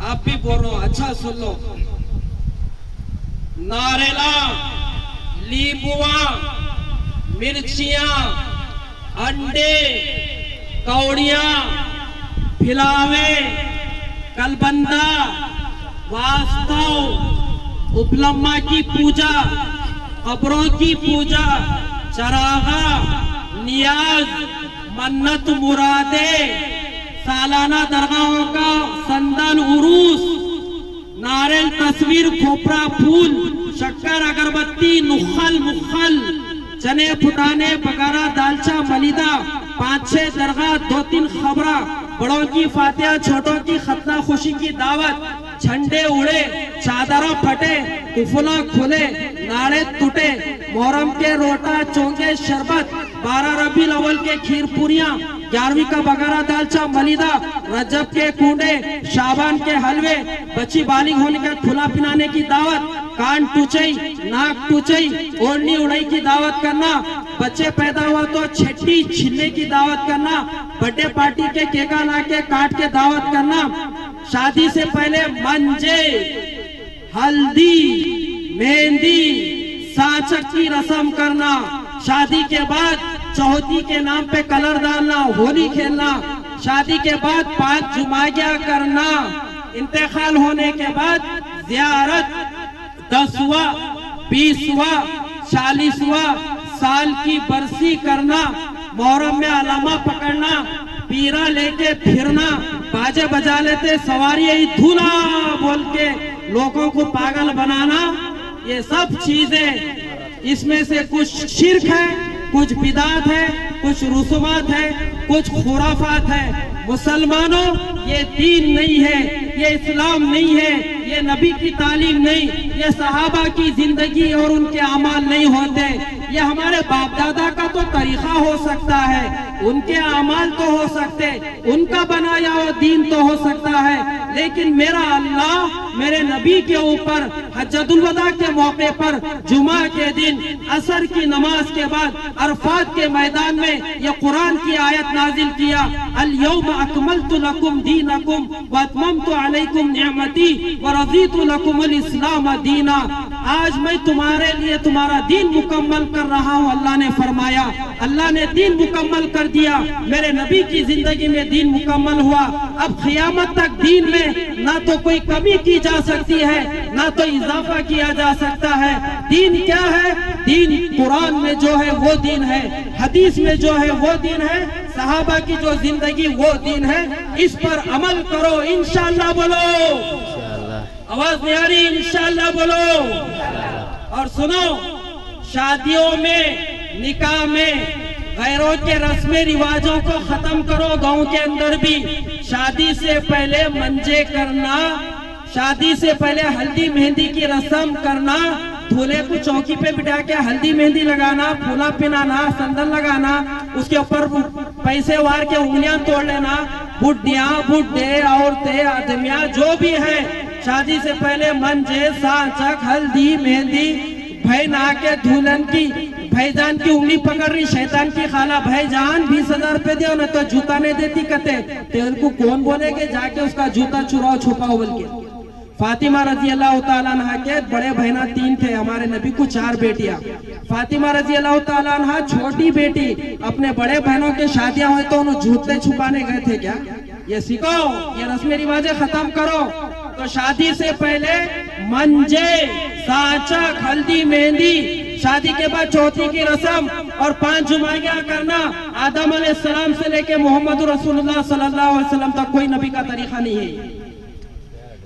आप भी बोल रहे हो, अच्छा सुन लो। नारेला, लीबुआ, मिर्चियां, अंडे, कौड़ियां, फिलावे, कलबंदा, वास्तव, उपलम्मा की पूजा, कब्रों की पूजा, चरागा, नियाज, मन्नत मुरादे, सालाना दरगाहों का संदन उरूस, नारियल तस्वीर, खोपरा फूल, शक्कर अगरबत्ती, नुखल मुखल, चने फुटाने, बगारा, दालचा, मलिदा, 5-6 दरगाह, 2-3 खबरा, बड़ों की फातिहा, छोटों की खतना, खुशी की दावत, झंडे उड़े, चादरा फटे, कुफला खुले, नारे टूटे, मोहरम के रोटा, चोंगे, शरबत, 12 रबीउल अव्वल के खीर पूरियां, 11वीं का बगारा, दालचा, मलिदा, रजब के कूंडे, शाबान के हलवे, बच्ची बालिग होने के खुला पिनाने की दावत, कान टूचई, नाक टूचई, ओढ़नी उड़ाई की दावत करना, बच्चे पैदा हुआ तो छठी छिलने की दावत करना, बर्थडे पार्टी के केका ला के काट के दावत करना, शादी से पहले मंजे, हल्दी, मेहंदी, साचक की रस्म करना, शादी के बाद चौथी के नाम पे कलर डालना, होली खेलना, शादी के बाद 5 जुमागिया करना, इंतकाल होने के बाद ज़ियारत, 10वां, 20वां, 40वां साल की बरसी करना, मुहर्रम में अलामा पकड़ना, पीरा लेके फिरना, बाजे बजा लेते सवारी धूला बोल के लोगों को पागल बनाना, ये सब चीजें, इसमें से कुछ शिर्क है, कुछ बिदात है, कुछ रुसूमात है, कुछ खुराफात है। मुसलमानों, ये दीन नहीं है, ये इस्लाम नहीं है, ये नबी की तालीम नहीं, ये सहाबा की जिंदगी और उनके अमाल नहीं होते। ये हमारे बाप दादा का तो तरीका हो सकता है, उनके अमाल तो हो सकते, उनका बनाया हुआ दीन तो हो सकता है, लेकिन मेरा अल्लाह मेरे नबी के ऊपर हज्जतुल वदा के मौके पर जुमा के दिन असर की नमाज के बाद अरफात के मैदान में ये कुरान की आयत नाजिल किया, अल यौम अकमलतु लकुम दीनकुम व अतममतु अलैकुम निअमती व रज़ीतु लकुमुल इस्लाम दीना। आज मैं तुम्हारे लिए तुम्हारा दीन मुकम्मल कर रहा हूँ, अल्लाह ने फरमाया। अल्लाह ने दीन मुकम्मल कर दिया, मेरे नबी की जिंदगी में दीन मुकम्मल हुआ। अब क़यामत तक दीन में ना तो कोई कमी की जा सकती है, ना तो इजाफा किया जा सकता है। दीन क्या है? दीन कुरान में जो है वो दीन है, हदीस में जो है वो दीन है, सहाबा की जो जिंदगी वो दीन है। इस पर अमल करो इंशाअल्लाह बोलो, आवाज नहीं आ रही? इंशाअल्लाह बोलो। और सुनो, शादियों में, निकाह में गैरों के रस्में रिवाजों को खत्म करो। गांव के अंदर भी शादी से पहले मंजे करना, शादी से पहले हल्दी मेहंदी की रस्म करना, दूल्हे को चौकी पे बिठा के हल्दी मेहंदी लगाना, फूला पिनाना, संदन लगाना, उसके ऊपर पैसे वार के उंगलियां तोड़ लेना। बुढ़ियां, बुढ़े, औरतें, आदमियां जो भी है, शादी से पहले मंजे, सांचक, हल्दी मेहंदी, भाई नहा के दुल्हन की भाईजान की उंगली पकड़ रही, शैतान की खाला, भाईजान 20,000 रुपए दो ना तो जूता नहीं देती कहते, तेरे को कौन बोलेगे जाके उसका जूता चुराओ छुपाओ बोल के। फातिमा रजी अल्लाह ताला अन्हा के बड़े बहना 3 थे, हमारे नबी को 4 बेटियां। फातिमा रजी अल्लाह ताला अन्हा छोटी बेटी, अपने बड़े बहनों के शादियां हुई तो उन्हें जूते छुपाने गए थे क्या? ये सीखो, ये रस्म रिवाजें खत्म करो। तो शादी से पहले मंजे, सांचक, हल्दी मेहंदी, शादी के बाद चौथी की रस्म और 5 जुमागियां करना। आदम अलैहिस्सलाम से लेके मोहम्मद रसूलुल्लाह सल्लल्लाहु अलैहि वसल्लम तक कोई नबी का तरीका नहीं है,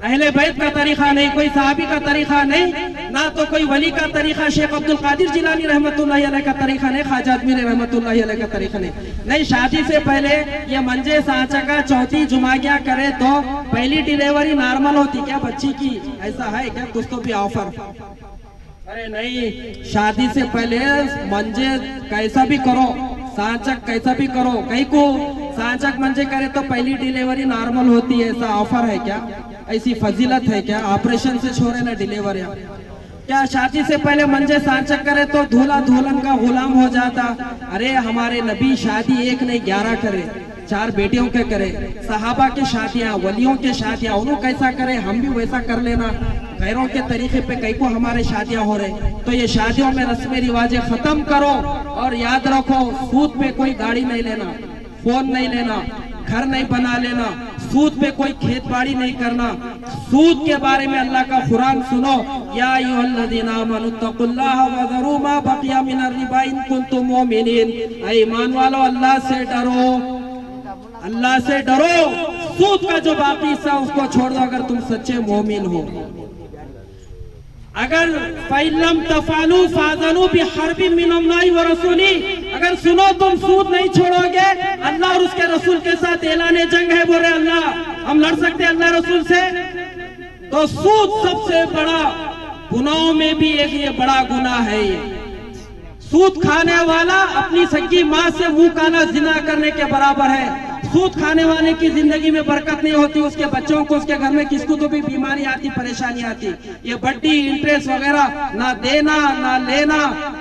अहले बैत का तरीका नहीं, कोई साहबी का तरीका नहीं, ना तो कोई वली का तरीका, शेख अब्दुल कादिर जिलानी रहमतुल्लाहि अलैह का तरीका नहीं, ख्वाजा अजमीरी रहमतुल्लाहि अलैह का तरीका नहीं। शादी से पहले ये मंजे, सांचा का चौथी जुमागियां करे तो पहली डिलीवरी नॉर्मल होती क्या बच्ची की? ऐसा है क्या? कुछ तो भी ऑफर? अरे नहीं, शादी से पहले मंजे कैसा भी करो, सांचक कैसा भी करो। कहीं को सांचक मंजे करे तो पहली डिलीवरी नॉर्मल होती है, ऐसा ऑफर है क्या? ऐसी फजीलत है क्या? ऑपरेशन से छोड़े ना डिलीवरी क्या? शादी से पहले मंजे सांचक करे तो दूल्हा दुल्हन का गुलाम हो जाता। अरे हमारे नबी शादी 1 नहीं 11 करे, 4 बेटियों के करे, सहाबा की शादियां, वलियों की शादियां, उन्होंने कैसा करे हम भी वैसा कर लेना, गैरों के तरीके पे कई को हमारे शादियां हो रहे। तो ये शादियों में रस्में रिवाजें खत्म करो और याद रखो सूद पे कोई गाड़ी नहीं लेना, फोन नहीं लेना, घर नहीं बना लेना, सूद पे कोई खेत बाड़ी नहीं करना। सूद के बारे में अल्लाह का कुरान सुनो, या अय्युहल्लज़ीना आमनुत्तकुल्लाह वज़रू मा बक़िया मिनर रिबा इन कुंतुम मुमिनीन। ऐ ईमान वालों, अल्लाह से डरो, अल्लाह से डरो। सूद का जो बाकी हिस्सा उसको छोड़ दो अगर तुम सच्चे मोमिन हो। अगर फैलम तफालू फाजनू बिहर्बि मिनल्लाहि व रसूली, अगर सुनो तुम सूद नहीं छोड़ोगे, अल्लाह और उसके रसूल के साथ ऐलान जंग है। बोले अल्लाह हम लड़ सकते हैं अल्लाह रसूल से? तो सूद सबसे बड़ा गुनाहों में भी एक ये बड़ा गुनाह है। ये सूद खाने वाला अपनी सगी माँ से मुंह काला जिना करने के बराबर है। सूद खाने वाले की जिंदगी में बरकत नहीं होती, उसके बच्चों को, उसके घर में किसको तो भी बीमारी आती, परेशानी आती। ये बड्डी इंटरेस्ट वगैरह ना देना ना लेना,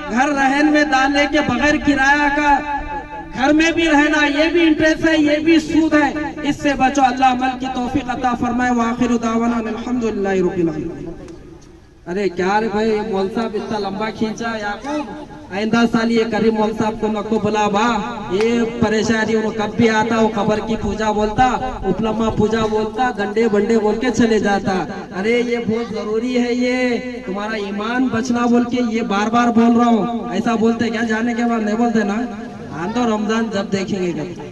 घर रहन में डालने के बगैर किराया का घर में भी रहना, ये भी इंटरेस्ट है, ये भी सूद है। इससे बचो, अल्लाह अमल की तौफीक अता फरमाए। व आखिरु दावाना अल्हम्दुलिल्लाहि रब्बिल आलमीन। अरे क्या रे भाई, मौल साहब इतना लंबा खींचा याकूब, आइंदा साल ये करीम मौल साहब को नको बुला बा, ये परेशानी वो कब भी आता, वो खबर की पूजा बोलता, उपलम्मा पूजा बोलता, गंडे बंडे बोल के चले जाता। अरे ये बहुत जरूरी है, ये तुम्हारा ईमान बचना बोल के ये बार बार बोल रहा हूँ। ऐसा बोलते क्या जाने के बाद नहीं बोलते ना? हाँ तो रमजान जब देखेंगे कब।